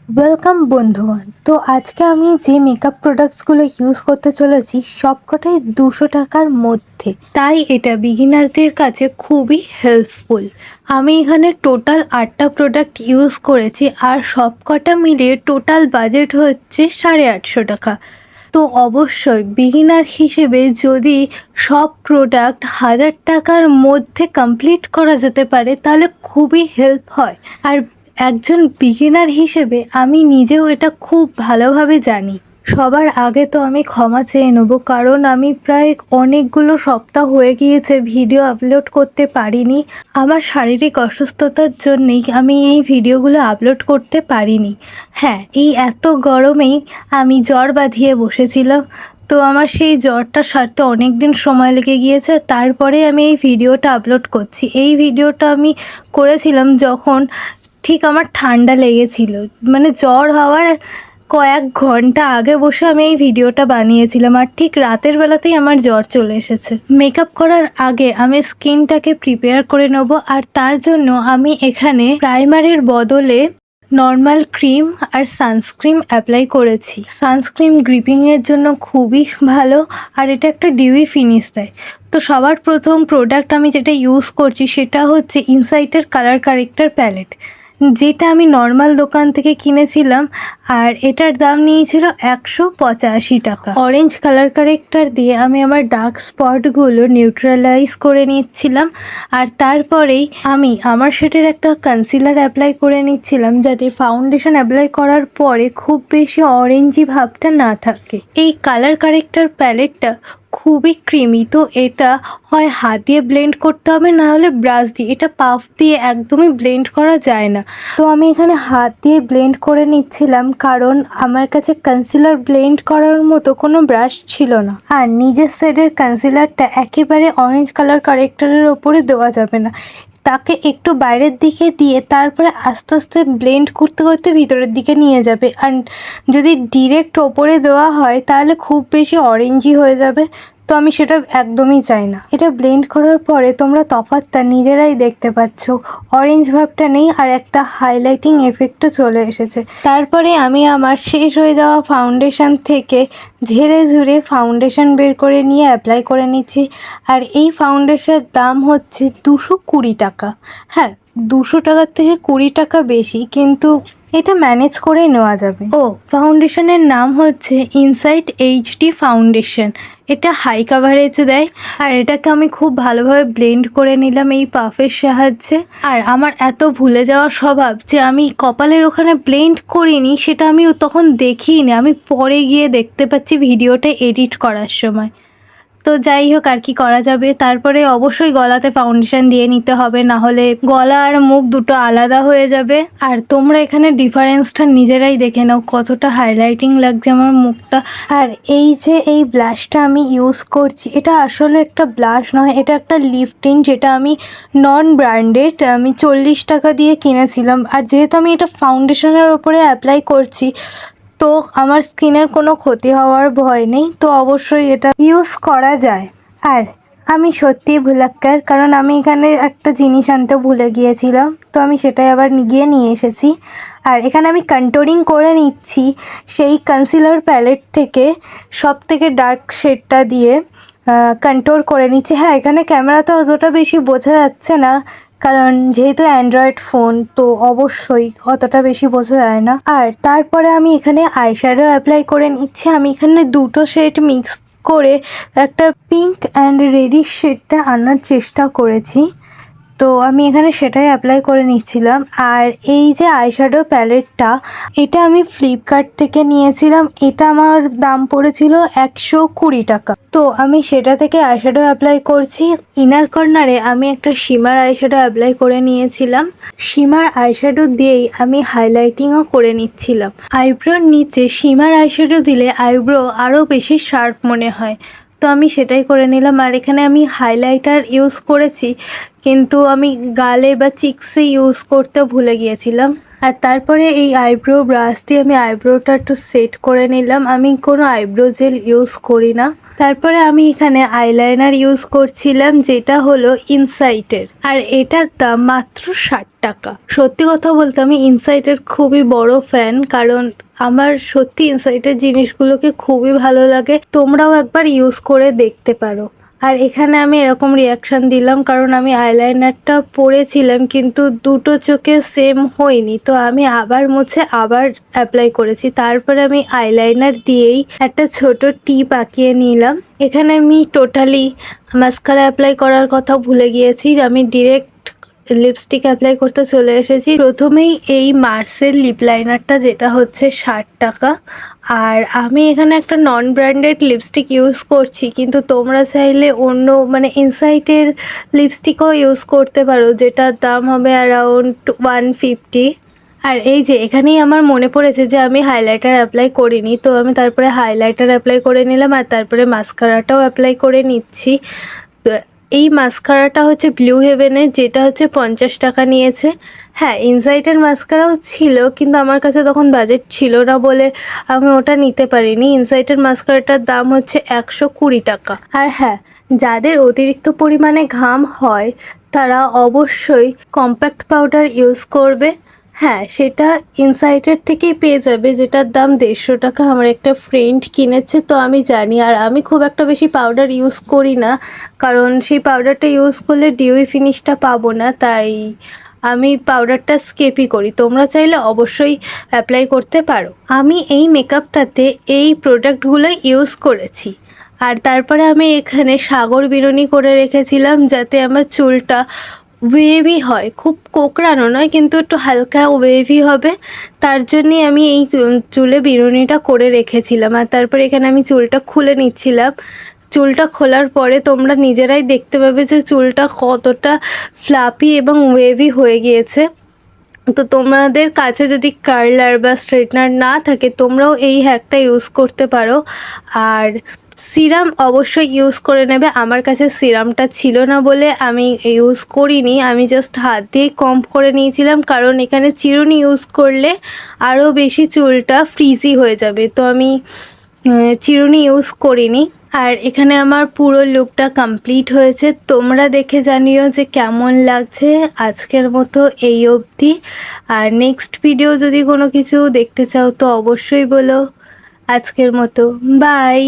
Welcome বন্ধুগণ। তো আজকে আমি যে মেকআপ প্রোডাক্টসগুলো ইউজ করতে চলেছি সবকটাই 200 টাকার মধ্যে, তাই এটা বিগিনারদের কাছে খুবই হেল্পফুল। আমি এখানে টোটাল 8টা প্রোডাক্ট ইউজ করেছি আর সবকটা মিলিয়ে টোটাল বাজেট হচ্ছে 850 টাকা। তো অবশ্যই বিগিনার হিসেবে যদি সব প্রোডাক্ট 1000 টাকার মধ্যে কমপ্লিট করা যেতে পারে তাহলে খুবই হেল্প হয়। আর একজন বিগিনার হিসেবে আমি নিজেও এটা খুব ভালোভাবে জানি। সবার আগে তো আমি ক্ষমা চেয়ে নেব, কারণ আমি প্রায় অনেকগুলো সপ্তাহ হয়ে গিয়েছে ভিডিও আপলোড করতে পারিনি। আমার শারীরিক অসুস্থতার জন্যেই আমি এই ভিডিওগুলো আপলোড করতে পারিনি। হ্যাঁ, এই এত গরমেই আমি জ্বর বাঁধিয়ে বসেছিলাম, তো আমার সেই জ্বরটা সারতে অনেক দিন সময় লেগে গিয়েছে। তারপরে আমি এই ভিডিওটা আপলোড করছি। এই ভিডিওটা আমি করেছিলাম যখন ঠিক আমার ঠান্ডা লেগেছিল, মানে জ্বর হওয়ার কয়েক ঘন্টা আগে বসে আমি এই ভিডিওটা বানিয়েছিলাম, আর ঠিক রাতের বেলাতেই আমার জ্বর চলে এসেছে। মেকআপ করার আগে আমি স্কিনটাকে প্রিপেয়ার করে নেব, আর তার জন্য আমি এখানে প্রাইমারের বদলে নর্মাল ক্রিম আর সানস্ক্রিন অ্যাপ্লাই করেছি। সানস্ক্রিন গ্রিপিংয়ের জন্য খুবই ভালো, আর এটা একটা ডিউই ফিনিশ দেয়। তো সবার প্রথম প্রোডাক্ট আমি যেটা ইউজ করছি সেটা হচ্ছে ইনসাইটের কালার কারেক্টার প্যালেট, যেটা আমি নর্মাল দোকান থেকে কিনেছিলাম, আর এটার দাম নিয়েছিল 185 টাকা। অরেঞ্জ কালার কারেক্টার দিয়ে আমি আমার ডার্ক স্পটগুলো নিউট্রালাইজ করে নিচ্ছিলাম, আর তারপরেই আমি আমার শেডের একটা কনসিলার অ্যাপ্লাই করে নিচ্ছিলাম, যাতে ফাউন্ডেশন অ্যাপ্লাই করার পরে খুব বেশি অরেঞ্জি ভাবটা না থাকে। এই কালার কারেক্টার প্যালেটটা খুবই ক্রিমি, তো এটা হয় হাত দিয়ে ব্লেন্ড করতে হবে, না হলে ব্রাশ দিয়ে। এটা পাফ দিয়ে একদমই ব্লেন্ড করা যায় না। তো আমি এখানে হাত দিয়ে ব্লেন্ড করে নিচ্ছিলাম, কারণ আমার কাছে কনসিলার ব্লেন্ড করার মতো কোনো ব্রাশ ছিল না। আর নিজের শেডের কনসিলারটা একেবারে অরেঞ্জ কালার কারেক্টারের ওপরে দেওয়া যাবে না, তাকে একটু বাইরের দিকে দিয়ে তারপরে আস্তে আস্তে ব্লেন্ড করতে করতে ভিতরের দিকে নিয়ে যাবে। আর যদি ডিরেক্ট ওপরে দেওয়া হয় তাহলে খুব বেশি অরেঞ্জি হয়ে যাবে, তো আমি সেটা একদমই চাই না। এটা ব্লেন্ড করার পরে তোমরা তফাৎটা নিজেরাই দেখতে পাচ্ছ, অরেঞ্জ ভাবটা নেই আর একটা হাইলাইটিং এফেক্টও চলে এসেছে। তারপরে আমি আমার শেষ হয়ে যাওয়া ফাউন্ডেশন থেকে ঝেড়ে ঝুড়ে ফাউন্ডেশন বের করে নিয়ে অ্যাপ্লাই করে নিচ্ছি। আর এই ফাউন্ডেশনের দাম হচ্ছে 220 টাকা। হ্যাঁ, 200 টাকার থেকে 20 টাকা বেশি, কিন্তু এটা ম্যানেজ করেই নেওয়া যাবে। ফাউন্ডেশনের নাম হচ্ছে ইনসাইট এইচডি ফাউন্ডেশন। এটা হাই কাভারেজ দেয়, আর এটাকে আমি খুব ভালোভাবে ব্লেন্ড করে নিলাম এই পাফের সাহায্যে। আর আমার এত ভুলে যাওয়ার স্বভাব যে আমি কপালের ওখানে ব্লেন্ড করিনি, সেটা আমি তখন দেখিইনি, আমি পরে গিয়ে দেখতে পাচ্ছি ভিডিওটা এডিট করার সময়। তো যাই হোক, আর কি করা যাবে। তারপরে অবশ্যই গলাতে ফাউন্ডেশন দিয়ে নিতে হবে, না হলে গলা আর মুখ দুটো আলাদা হয়ে যাবে। আর তোমরা এখানে ডিফারেন্সটা নিজেরাই দেখে নাও কতটা হাইলাইটিং লাগছে আমার মুখটা। আর এই যে এই ব্লাশটা আমি ইউজ করছি, এটা আসলে একটা ব্লাশ নয়, এটা একটা লিপ টিন্ট, যেটা আমি নন ব্র্যান্ডেড, আমি 40 টাকা দিয়ে কিনেছিলাম। আর যেহেতু আমি এটা ফাউন্ডেশনের ওপরে অ্যাপ্লাই করছি, তো আমার স্কিনের কোনো ক্ষতি হওয়ার ভয় নেই, তো অবশ্যই এটা ইউজ করা যায়। আর আমি সত্যিই ভুলাক্কার, কারণ আমি এখানে একটা জিনিস আনতে ভুলে গিয়েছিলাম, তো আমি সেটাই আবার গিয়ে নিয়ে এসেছি। আর এখানে আমি কন্ট্যুরিং করে নিচ্ছি সেই কনসিলার প্যালেট থেকে, সব থেকে ডার্ক শেডটা দিয়ে কন্ট্যুর করে নিচ্ছি। হ্যাঁ, এখানে ক্যামেরাতে অতটা বেশি বোঝা যাচ্ছে না, কারণ যেহেতু অ্যান্ড্রয়েড ফোন, তো অবশ্যই অতটা বেশি বোঝা যায় না। আর তারপরে আমি এখানে আইশ্যাডো অ্যাপ্লাই করে নিচ্ছি। আমি এখানে দুটো শেড মিক্স করে একটা পিঙ্ক অ্যান্ড রেডিশ শেডটা আনার চেষ্টা করেছি, তো আমি এখানে সেটাই অ্যাপ্লাই করে নিচ্ছিলাম। আর এই যে আইশ্যাডো প্যালেটটা, এটা আমি ফ্লিপকার্ট থেকে নিয়েছিলাম। এটা আমার দাম পড়েছিল 120 টাকা। তো আমি সেটা থেকে আইশ্যাডো অ্যাপ্লাই করছি। ইনার কর্নারে আমি একটা শিমার আইশ্যাডো অ্যাপ্লাই করে নিয়েছিলাম। শিমার আইশ্যাডো দিয়েই আমি হাইলাইটিংও করে নিচ্ছিলাম। আইব্রোর নিচে শিমার আইশ্যাডো দিলে আইব্রো আরও বেশি শার্প মনে হয়, তো আমি সেটাই করে নিলাম। আর এখানে আমি হাইলাইটার ইউজ করেছি, কিন্তু আমি গালে বা চিক্সে ইউজ করতে ভুলে গিয়েছিলাম। আর তারপরে এই আইব্রো ব্রাশ দিয়ে আমি আইব্রোটা একটু সেট করে নিলাম। আমি কোনো আইব্রো জেল ইউজ করি না। তারপরে আমি এখানে আইলাইনার ইউজ করছিলাম, যেটা হলো ইনসাইটের, আর এটার দাম মাত্র 60 টাকা। সত্যি কথা বলতে আমি ইনসাইটের খুবই বড় ফ্যান, কারণ আমার সত্যি ইনসাইটের জিনিসগুলোকে খুবই ভালো লাগে। তোমরাও একবার ইউজ করে দেখতে পারো। আর এখানে আমি এরকম রিয়াকশান দিলাম কারণ আমি আইলাইনারটা পরেছিলাম কিন্তু দুটো চোখে সেম হয়নি, তো আমি আবার মুছে আবার অ্যাপ্লাই করেছি। তারপরে আমি আইলাইনার দিয়েই একটা ছোট টিপ আঁকিয়ে নিলাম। এখানে আমি টোটালি মাস্কারা অ্যাপ্লাই করার কথা ভুলে গিয়েছি, আমি ডিরেক্ট লিপস্টিক অ্যাপ্লাই করতে চলে এসেছি। প্রথমেই এই মার্সের লিপ লাইনারটা, যেটা হচ্ছে 60 টাকা। আর আমি এখানে একটা নন ব্র্যান্ডেড লিপস্টিক ইউজ করছি, কিন্তু তোমরা চাইলে অন্য মানে ইনসাইটের লিপস্টিকও ইউজ করতে পারো, যেটার দাম হবে অ্যারাউন্ড 150। আর এই যে এখানেই আমার মনে পড়েছে যে আমি হাইলাইটার অ্যাপ্লাই করিনি, তো আমি তারপরে হাইলাইটার অ্যাপ্লাই করে নিলাম আর তারপরে মাস্কারাটাও অ্যাপ্লাই করে নিচ্ছি। এই মাস্কারাটা হচ্ছে ব্লু হেভেনের, যেটা হচ্ছে 50 টাকা নিয়েছে। হ্যাঁ, ইনসাইটের মাস্কারাও ছিল, কিন্তু আমার কাছে তখন বাজেট ছিল না বলে আমি ওটা নিতে পারিনি। ইনসাইটের মাস্কারাটার দাম হচ্ছে 120 টাকা। আর হ্যাঁ, যাদের অতিরিক্ত পরিমাণে ঘাম হয় তারা অবশ্যই কম্প্যাক্ট পাউডার ইউজ করবে। হ্যাঁ, সেটা ইনসাইটের থেকেই পেয়ে যাবে, যেটার দাম 150 টাকা। আমার একটা ফ্রেন্ড কিনেছে, তো আমি জানি। আর আমি খুব একটা বেশি পাউডার ইউজ করি না, কারণ সেই পাউডারটা ইউজ করলে ডিউই ফিনিশটা পাবো না, তাই আমি পাউডারটা স্কিপই করি। তোমরা চাইলে অবশ্যই অ্যাপ্লাই করতে পারো। আমি এই মেকআপটাতে এই প্রোডাক্টগুলো ইউজ করেছি। আর তারপরে আমি এখানে সাগর বিনুনি করে রেখেছিলাম, যাতে আমার চুলটা ওয়েভি হয়, খুব কোঁকড়ানো নয় কিন্তু একটু হালকা ওয়েভি হবে, তার জন্যই আমি এই চুলে বিনুনিটা করে রেখেছিলাম। আর তারপরে এখানে আমি চুলটা খুলে নিচ্ছিলাম। চুলটা খোলার পরে তোমরা নিজেরাই দেখতে পাবে যে চুলটা কতটা ফ্লাপি এবং ওয়েভি হয়ে গিয়েছে। তো তোমাদের কাছে যদি কার্লার বা স্ট্রেটনার না থাকে, তোমরাও এই হ্যাকটা ইউজ করতে পারো। আর সিরাম অবশ্যই ইউজ করে নেবে। আমার কাছে সিরামটা ছিল না বলে আমি ইউজ করিনি, আমি জাস্ট হাত দিয়ে কম্ব করে নিয়েছিলাম, কারণ এখানে চিরুনি ইউজ করলে আরও বেশি চুলটা ফ্রিজি হয়ে যাবে, তো আমি চিরুনি ইউজ করিনি। আর এখানে আমার পুরো লুকটা কমপ্লিট হয়েছে। তোমরা দেখে জানিও যে কেমন লাগছে। আজকের মতো এই অবধি। আর নেক্সট ভিডিও যদি কোনো কিছু দেখতে চাও তো অবশ্যই বলো। আজকের মতো বাই।